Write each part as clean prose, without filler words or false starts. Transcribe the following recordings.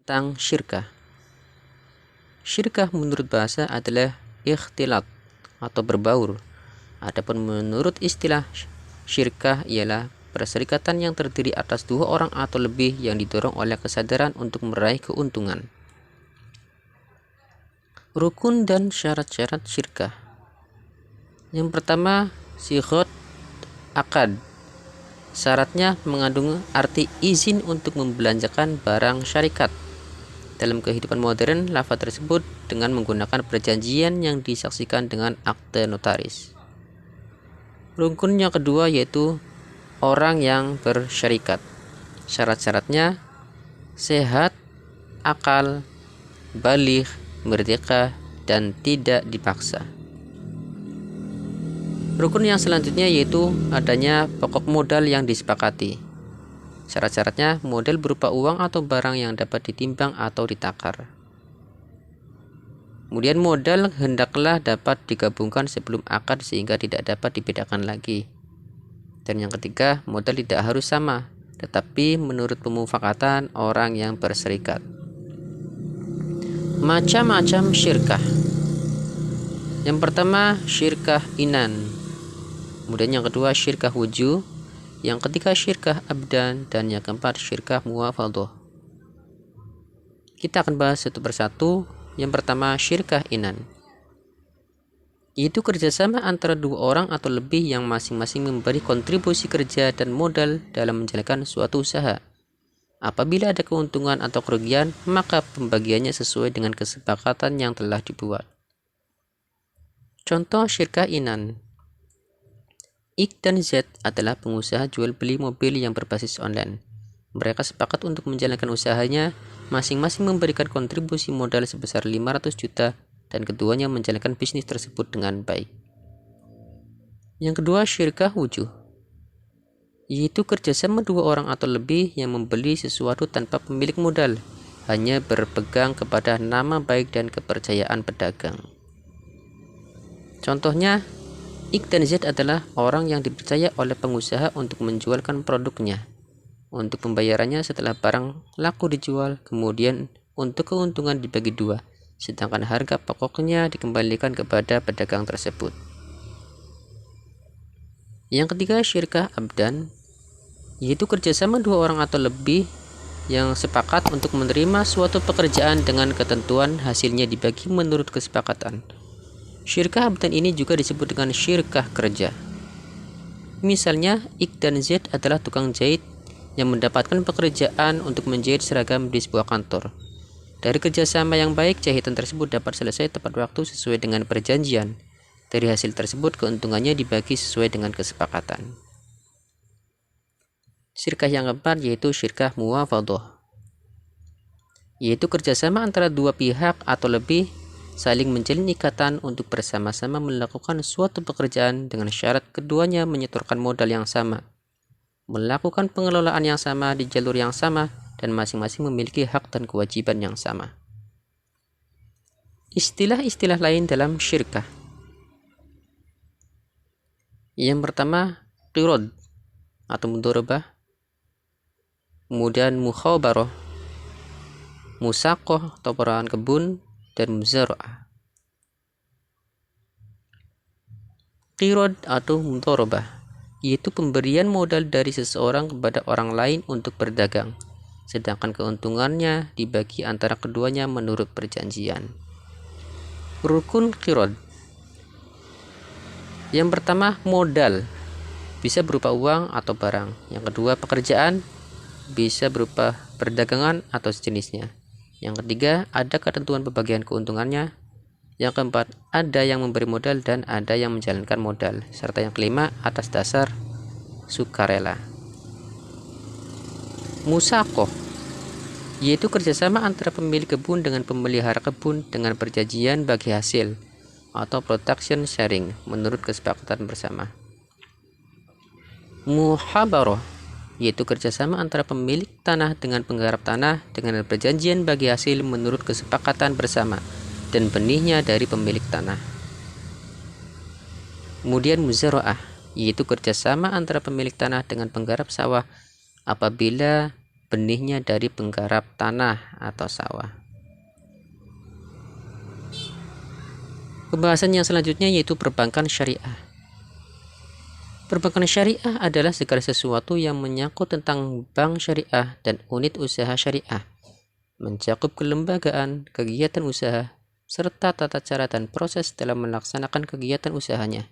tentang syirkah. Syirkah menurut bahasa adalah ikhtilat atau berbaur. Adapun menurut istilah syirkah ialah perserikatan yang terdiri atas dua orang atau lebih yang didorong oleh kesadaran untuk meraih keuntungan. Rukun dan syarat-syarat syirkah. Yang pertama, sighot akad. Syaratnya mengandung arti izin untuk membelanjakan barang syarikat. Dalam kehidupan modern, lafaz tersebut dengan menggunakan perjanjian yang disaksikan dengan akte notaris. Rukun yang kedua yaitu orang yang bersyarikat. Syarat-syaratnya sehat, akal, baligh, merdeka, dan tidak dipaksa. Rukun yang selanjutnya yaitu adanya pokok modal yang disepakati. Syarat-syaratnya modal berupa uang atau barang yang dapat ditimbang atau ditakar. Kemudian modal hendaklah dapat digabungkan sebelum akad sehingga tidak dapat dibedakan lagi. Dan yang ketiga, modal tidak harus sama, tetapi menurut pemufakatan orang yang berserikat. Macam-macam syirkah. Yang pertama, syirkah inan. Kemudian yang kedua, syirkah wujuh. Yang ketiga, syirkah abdan. Dan yang keempat, syirkah muwafadhah. Kita akan bahas satu persatu. Yang pertama, syirkah inan. Itu kerjasama antara dua orang atau lebih yang masing-masing memberi kontribusi kerja dan modal dalam menjalankan suatu usaha. Apabila ada keuntungan atau kerugian, maka pembagiannya sesuai dengan kesepakatan yang telah dibuat. Contoh syirkah inan. X dan Z adalah pengusaha jual beli mobil yang berbasis online. Mereka sepakat untuk menjalankan usahanya, masing-masing memberikan kontribusi modal sebesar 500 juta dan keduanya menjalankan bisnis tersebut dengan baik. Yang kedua, syirkah wujuh, yaitu kerjasama dua orang atau lebih yang membeli sesuatu tanpa pemilik modal, hanya berpegang kepada nama baik dan kepercayaan pedagang. Contohnya, X dan Z adalah orang yang dipercaya oleh pengusaha untuk menjualkan produknya. Untuk pembayarannya setelah barang laku dijual, kemudian untuk keuntungan dibagi dua, sedangkan harga pokoknya dikembalikan kepada pedagang tersebut. Yang ketiga, syirkah abdan, yaitu kerjasama dua orang atau lebih yang sepakat untuk menerima suatu pekerjaan dengan ketentuan hasilnya dibagi menurut kesepakatan. Syirkah abdan ini juga disebut dengan syirkah kerja. Misalnya, X dan Z adalah tukang jahit yang mendapatkan pekerjaan untuk menjahit seragam di sebuah kantor. Dari kerjasama yang baik, jahitan tersebut dapat selesai tepat waktu sesuai dengan perjanjian. Dari hasil tersebut, keuntungannya dibagi sesuai dengan kesepakatan. Syirkah yang keempat yaitu syirkah muwafadhah, yaitu kerjasama antara dua pihak atau lebih saling menjalin ikatan untuk bersama-sama melakukan suatu pekerjaan dengan syarat keduanya menyetorkan modal yang sama, melakukan pengelolaan yang sama di jalur yang sama, dan masing-masing memiliki hak dan kewajiban yang sama. Istilah-istilah lain dalam syirkah. Yang pertama, qirad atau mudharabah, kemudian mukhabarah, musaqah atau perorangan kebun, dan muzara'ah. Qirad atau mudharabah yaitu pemberian modal dari seseorang kepada orang lain untuk berdagang, sedangkan keuntungannya dibagi antara keduanya menurut perjanjian. Rukun qirad. Yang pertama, modal, bisa berupa uang atau barang. Yang kedua, pekerjaan, bisa berupa perdagangan atau sejenisnya. Yang ketiga, ada ketentuan pembagian keuntungannya. Yang keempat, ada yang memberi modal dan ada yang menjalankan modal. Serta yang kelima, atas dasar sukarela. Musaqah, yaitu kerjasama antara pemilik kebun dengan pemelihara kebun dengan perjanjian bagi hasil atau production sharing menurut kesepakatan bersama. Muhabarah, yaitu kerjasama antara pemilik tanah dengan penggarap tanah dengan perjanjian bagi hasil menurut kesepakatan bersama dan benihnya dari pemilik tanah. Kemudian muzara'ah, yaitu kerjasama antara pemilik tanah dengan penggarap sawah apabila benihnya dari penggarap tanah atau sawah. Pembahasan yang selanjutnya yaitu perbankan syariah. Perbankan syariah adalah segala sesuatu yang menyangkut tentang bank syariah dan unit usaha syariah, mencakup kelembagaan, kegiatan usaha, serta tata cara dan proses dalam melaksanakan kegiatan usahanya.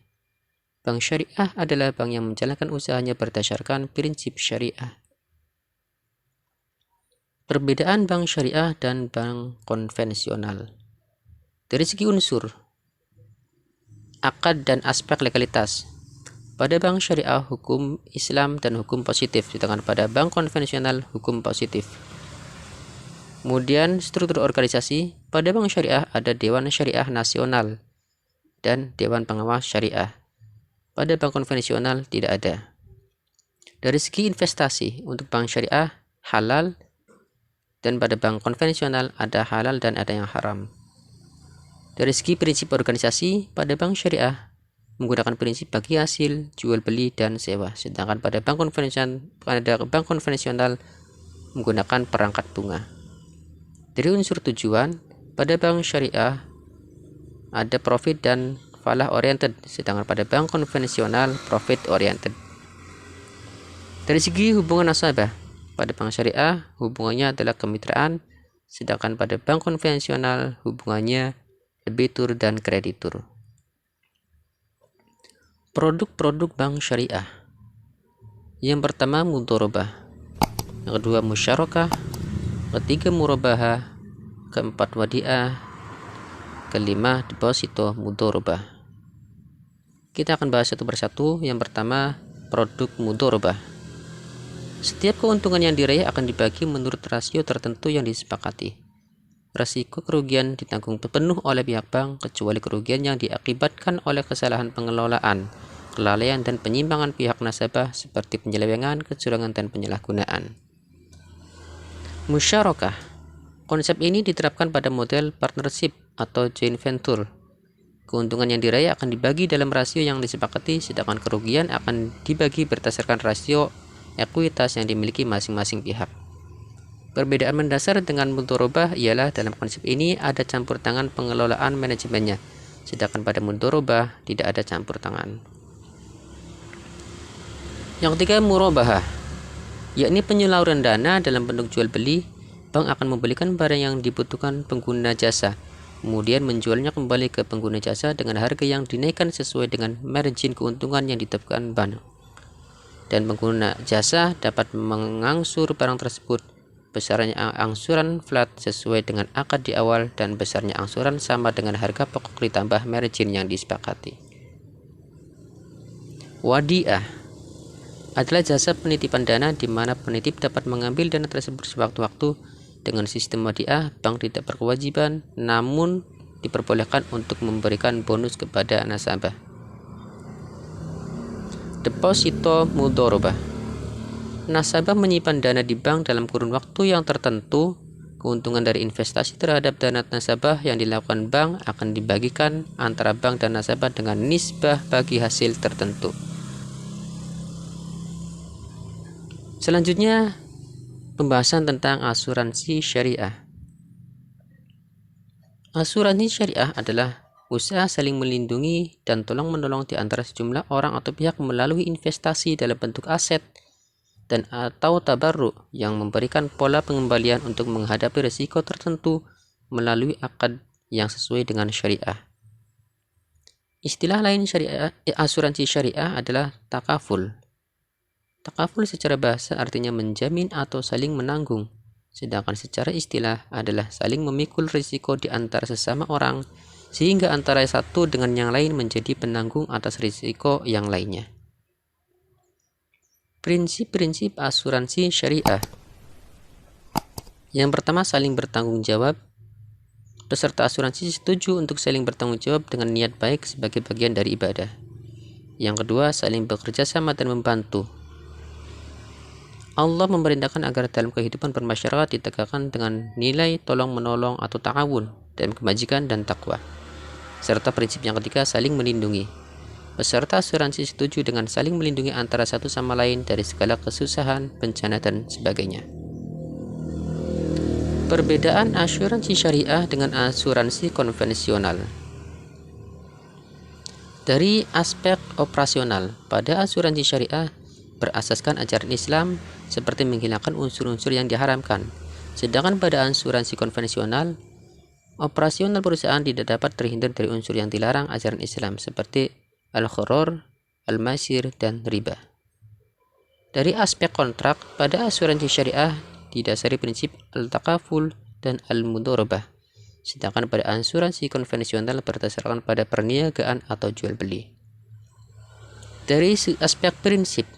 Bank syariah adalah bank yang menjalankan usahanya berdasarkan prinsip syariah. Perbedaan bank syariah dan bank konvensional. Dari segi unsur, akad dan aspek legalitas. Pada bank syariah hukum Islam dan hukum positif, sedangkan pada bank konvensional hukum positif. Kemudian struktur organisasi, pada bank syariah ada Dewan Syariah Nasional dan Dewan Pengawas Syariah. Pada bank konvensional tidak ada. Dari segi investasi, untuk bank syariah halal, dan pada bank konvensional ada halal dan ada yang haram. Dari segi prinsip organisasi, pada bank syariah menggunakan prinsip bagi hasil, jual beli, dan sewa, sedangkan pada bank konvensional menggunakan perangkat bunga. Dari unsur tujuan, pada bank syariah ada profit dan falah oriented, sedangkan pada bank konvensional profit oriented. Dari segi hubungan nasabah, pada bank syariah hubungannya adalah kemitraan, sedangkan pada bank konvensional hubungannya debitur dan kreditur. Produk-produk bank syariah. Yang pertama mudharabah, yang kedua musyarakah, ketiga murabahah, keempat wadiah, kelima deposito mudharabah. Kita akan bahas satu persatu. Yang pertama, produk mudharabah. Setiap keuntungan yang diraih akan dibagi menurut rasio tertentu yang disepakati. Risiko kerugian ditanggung penuh oleh pihak bank kecuali kerugian yang diakibatkan oleh kesalahan pengelolaan, kelalaian dan penyimpangan pihak nasabah seperti penyelewengan, kecurangan dan penyalahgunaan. Musyarakah. Konsep ini diterapkan pada model partnership atau joint venture. Keuntungan yang diraih akan dibagi dalam rasio yang disepakati, sedangkan kerugian akan dibagi berdasarkan rasio ekuitas yang dimiliki masing-masing pihak. Perbedaan mendasar dengan mudharabah ialah dalam konsep ini ada campur tangan pengelolaan manajemennya, sedangkan pada mudharabah tidak ada campur tangan. Yang ketiga murabahah, yakni penyaluran dana dalam bentuk jual beli. Bank akan membelikan barang yang dibutuhkan pengguna jasa, kemudian menjualnya kembali ke pengguna jasa dengan harga yang dinaikkan sesuai dengan margin keuntungan yang ditetapkan bank. Dan pengguna jasa dapat mengangsur barang tersebut. Besarnya angsuran flat sesuai dengan akad di awal dan besarnya angsuran sama dengan harga pokok ditambah margin yang disepakati. Wadiah adalah jasa penitipan dana di mana penitip dapat mengambil dana tersebut sewaktu-waktu. Dengan sistem wadiah, bank tidak berkewajiban namun diperbolehkan untuk memberikan bonus kepada nasabah. Deposito mudharabah. Nasabah menyimpan dana di bank dalam kurun waktu yang tertentu. Keuntungan dari investasi terhadap dana nasabah yang dilakukan bank akan dibagikan antara bank dan nasabah dengan nisbah bagi hasil tertentu. Selanjutnya, pembahasan tentang asuransi syariah. Asuransi syariah adalah usaha saling melindungi dan tolong-menolong di antara sejumlah orang atau pihak melalui investasi dalam bentuk aset dan atau tabarruk yang memberikan pola pengembalian untuk menghadapi risiko tertentu melalui akad yang sesuai dengan syariah. Istilah lain asuransi syariah adalah takaful. Takaful secara bahasa artinya menjamin atau saling menanggung, sedangkan secara istilah adalah saling memikul risiko di antara sesama orang sehingga antara satu dengan yang lain menjadi penanggung atas risiko yang lainnya. Prinsip-prinsip asuransi syariah. Yang pertama, saling bertanggung jawab. Peserta asuransi setuju untuk saling bertanggung jawab dengan niat baik sebagai bagian dari ibadah. Yang kedua, saling bekerja sama dan membantu. Allah memerintahkan agar dalam kehidupan bermasyarakat ditegakkan dengan nilai tolong-menolong atau ta'awun dalam kebajikan dan takwa. Serta prinsip yang ketiga, saling melindungi. Peserta asuransi setuju dengan saling melindungi antara satu sama lain dari segala kesusahan, bencana, dan sebagainya. Perbedaan asuransi syariah dengan asuransi konvensional. Dari aspek operasional, pada asuransi syariah berasaskan ajaran Islam seperti menghilangkan unsur-unsur yang diharamkan. Sedangkan pada asuransi konvensional, operasional perusahaan tidak dapat terhindar dari unsur yang dilarang ajaran Islam seperti al-gharar, al-masir, dan riba. Dari aspek kontrak, pada asuransi syariah didasari prinsip al-takaful dan al-mudharabah. Sedangkan pada asuransi konvensional berdasarkan pada perniagaan atau jual beli. Dari aspek prinsip,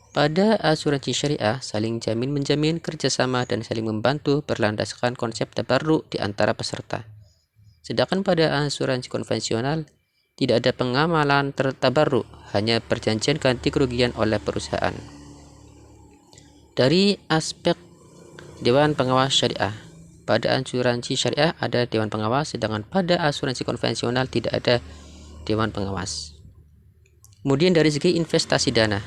pada asuransi syariah saling jamin-menjamin, kerjasama, dan saling membantu berlandaskan konsep tabarruk di antara peserta. Sedangkan pada asuransi konvensional tidak ada pengamalan tabarruk, hanya perjanjian ganti kerugian oleh perusahaan. Dari aspek Dewan Pengawas Syariah, pada asuransi syariah ada Dewan Pengawas, sedangkan pada asuransi konvensional tidak ada Dewan Pengawas. Kemudian dari segi investasi dana,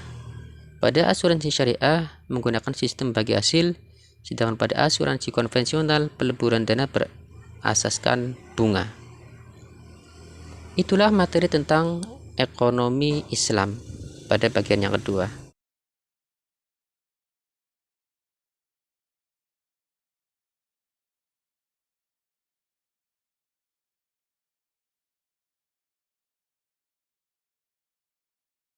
pada asuransi syariah menggunakan sistem bagi hasil, sedangkan pada asuransi konvensional peleburan dana berasaskan bunga. Itulah materi tentang ekonomi Islam pada bagian yang kedua.